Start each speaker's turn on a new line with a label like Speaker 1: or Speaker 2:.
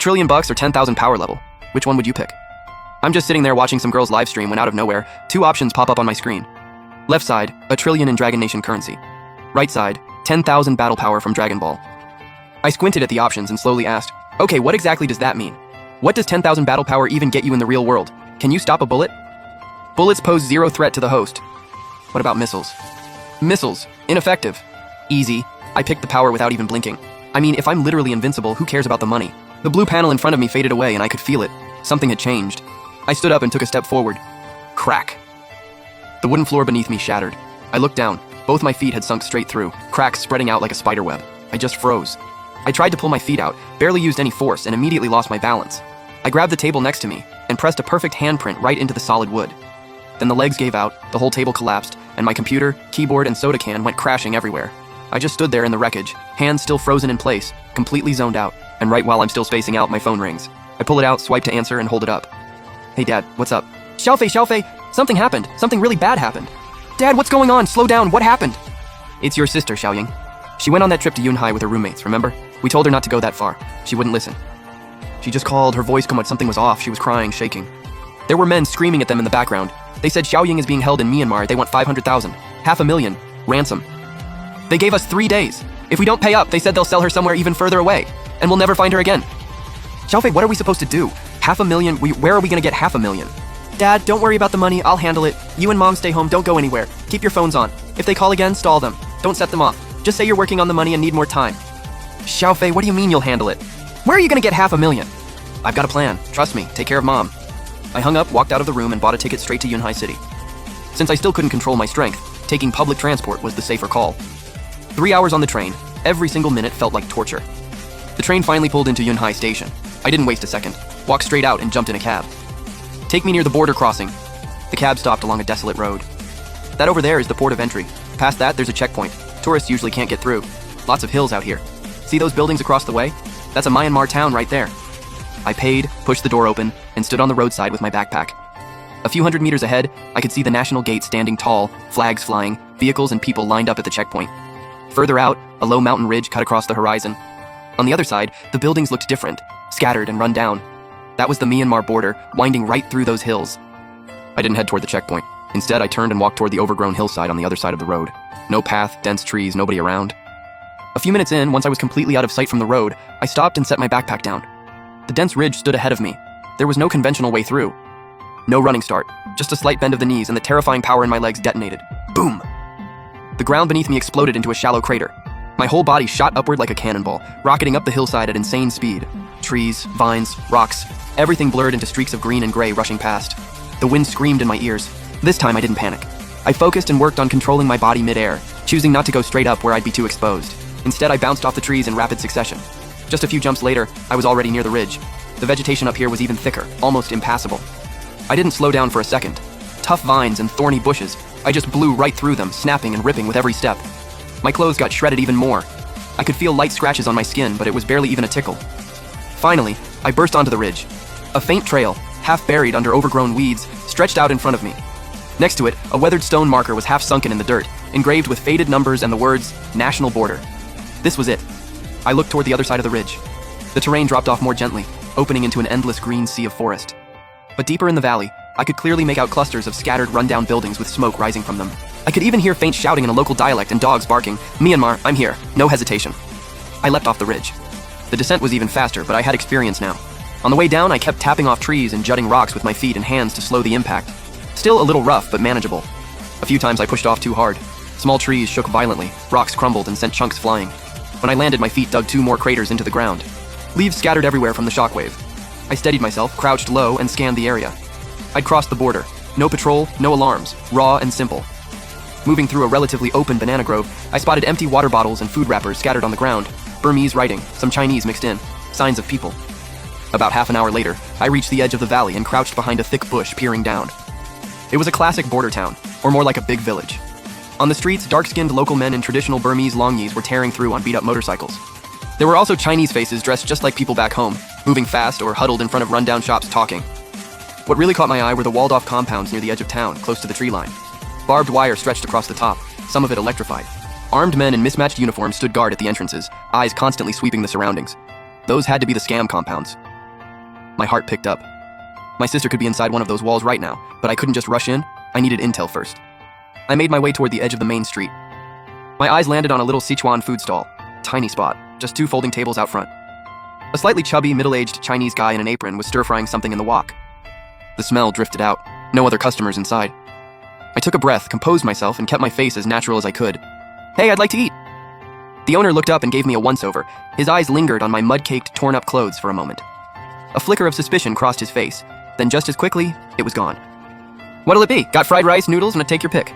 Speaker 1: trillion bucks or 10,000 power level? Which one would you pick? I'm just sitting there watching some girl's live stream when out of nowhere, two options pop up on my screen. Left side, a trillion in Dragon Nation currency. Right side, 10,000 battle power from Dragon Ball. I squinted at the options and slowly asked, okay, what exactly does that mean? What does 10,000 battle power even get you in the real world? Can you stop a bullet? Bullets pose zero threat to the host. What about missiles? Missiles, ineffective. Easy, I picked the power without even blinking. I mean, if I'm literally invincible, who cares about the money? The blue panel in front of me faded away and I could feel it. Something had changed. I stood up and took a step forward. Crack. The wooden floor beneath me shattered. I looked down. Both my feet had sunk straight through, cracks spreading out like a spider web. I just froze. I tried to pull my feet out, barely used any force, and immediately lost my balance. I grabbed the table next to me and pressed a perfect handprint right into the solid wood. Then the legs gave out, the whole table collapsed, and my computer, keyboard, and soda can went crashing everywhere. I just stood there in the wreckage, hands still frozen in place, completely zoned out, and right while I'm still spacing out, my phone rings. I pull it out, swipe to answer, and hold it up. Hey Dad, what's up? Xiaofei, something happened. Something really bad happened. Dad, what's going on? Slow down, what happened? It's your sister, Xiaoying. She went on that trip to Yunhai with her roommates, remember? We told her not to go that far. She wouldn't listen. She just called, her voice come out, something was off, she was crying, shaking. There were men screaming at them in the background. They said Xiaoying is being held in Myanmar, they want 500,000, $500,000, ransom. They gave us 3 days. If we don't pay up, they said they'll sell her somewhere even further away, and we'll never find her again. Xiaofei, what are we supposed to do? $500,000, where are we gonna get $500,000? Dad, don't worry about the money, I'll handle it. You and Mom stay home, don't go anywhere. Keep your phones on. If they call again, stall them. Don't set them off. Just say you're working on the money and need more time. Xiaofei, what do you mean you'll handle it? Where are you gonna get $500,000? I've got a plan. Trust me, take care of Mom. I hung up, walked out of the room, and bought a ticket straight to Yunhai City. Since I still couldn't control my strength, taking public transport was the safer call. 3 hours on the train, every single minute felt like torture. The train finally pulled into Yunhai Station. I didn't waste a second, walked straight out and jumped in a cab. Take me near the border crossing. The cab stopped along a desolate road. That over there is the port of entry. Past that, there's a checkpoint. Tourists usually can't get through. Lots of hills out here. See those buildings across the way? That's a Myanmar town right there. I paid, pushed the door open, and stood on the roadside with my backpack. A few hundred meters ahead, I could see the national gate standing tall, flags flying, vehicles and people lined up at the checkpoint. Further out, a low mountain ridge cut across the horizon. On the other side, the buildings looked different, scattered and run down. That was the Myanmar border, winding right through those hills. I didn't head toward the checkpoint. Instead, I turned and walked toward the overgrown hillside on the other side of the road. No path, dense trees, nobody around. A few minutes in, once I was completely out of sight from the road, I stopped and set my backpack down. The dense ridge stood ahead of me. There was no conventional way through. No running start, just a slight bend of the knees and the terrifying power in my legs detonated. Boom! The ground beneath me exploded into a shallow crater. My whole body shot upward like a cannonball, rocketing up the hillside at insane speed. Trees, vines, rocks, everything blurred into streaks of green and gray rushing past. The wind screamed in my ears. This time I didn't panic. I focused and worked on controlling my body mid-air, choosing not to go straight up where I'd be too exposed. Instead, I bounced off the trees in rapid succession. Just a few jumps later, I was already near the ridge. The vegetation up here was even thicker, almost impassable. I didn't slow down for a second. Tough vines and thorny bushes, I just blew right through them, snapping and ripping with every step. My clothes got shredded even more. I could feel light scratches on my skin, but it was barely even a tickle. Finally, I burst onto the ridge. A faint trail, half buried under overgrown weeds, stretched out in front of me. Next to it, a weathered stone marker was half sunken in the dirt, engraved with faded numbers and the words, National Border. This was it. I looked toward the other side of the ridge. The terrain dropped off more gently, opening into an endless green sea of forest. But deeper in the valley, I could clearly make out clusters of scattered, run-down buildings with smoke rising from them. I could even hear faint shouting in a local dialect and dogs barking, Myanmar, I'm here, no hesitation. I leapt off the ridge. The descent was even faster, but I had experience now. On the way down, I kept tapping off trees and jutting rocks with my feet and hands to slow the impact. Still a little rough, but manageable. A few times I pushed off too hard. Small trees shook violently, rocks crumbled and sent chunks flying. When I landed, my feet dug 2 more craters into the ground. Leaves scattered everywhere from the shockwave. I steadied myself, crouched low, and scanned the area. I'd crossed the border. No patrol, no alarms, raw and simple. Moving through a relatively open banana grove, I spotted empty water bottles and food wrappers scattered on the ground, Burmese writing, some Chinese mixed in, signs of people. About half an hour later, I reached the edge of the valley and crouched behind a thick bush peering down. It was a classic border town, or more like a big village. On the streets, dark-skinned local men in traditional Burmese longis were tearing through on beat-up motorcycles. There were also Chinese faces dressed just like people back home, moving fast or huddled in front of rundown shops talking. What really caught my eye were the walled-off compounds near the edge of town, close to the tree line. Barbed wire stretched across the top, some of it electrified. Armed men in mismatched uniforms stood guard at the entrances, eyes constantly sweeping the surroundings. Those had to be the scam compounds. My heart picked up. My sister could be inside one of those walls right now, but I couldn't just rush in. I needed intel first. I made my way toward the edge of the main street. My eyes landed on a little Sichuan food stall. Tiny spot, just 2 folding tables out front. A slightly chubby, middle-aged Chinese guy in an apron was stir-frying something in the wok. The smell drifted out. No other customers inside. I took a breath, composed myself, and kept my face as natural as I could. "Hey, I'd like to eat." The owner looked up and gave me a once-over. His eyes lingered on my mud-caked, torn-up clothes for a moment. A flicker of suspicion crossed his face. Then just as quickly, it was gone. "What'll it be? Got fried rice, noodles, and a take your pick."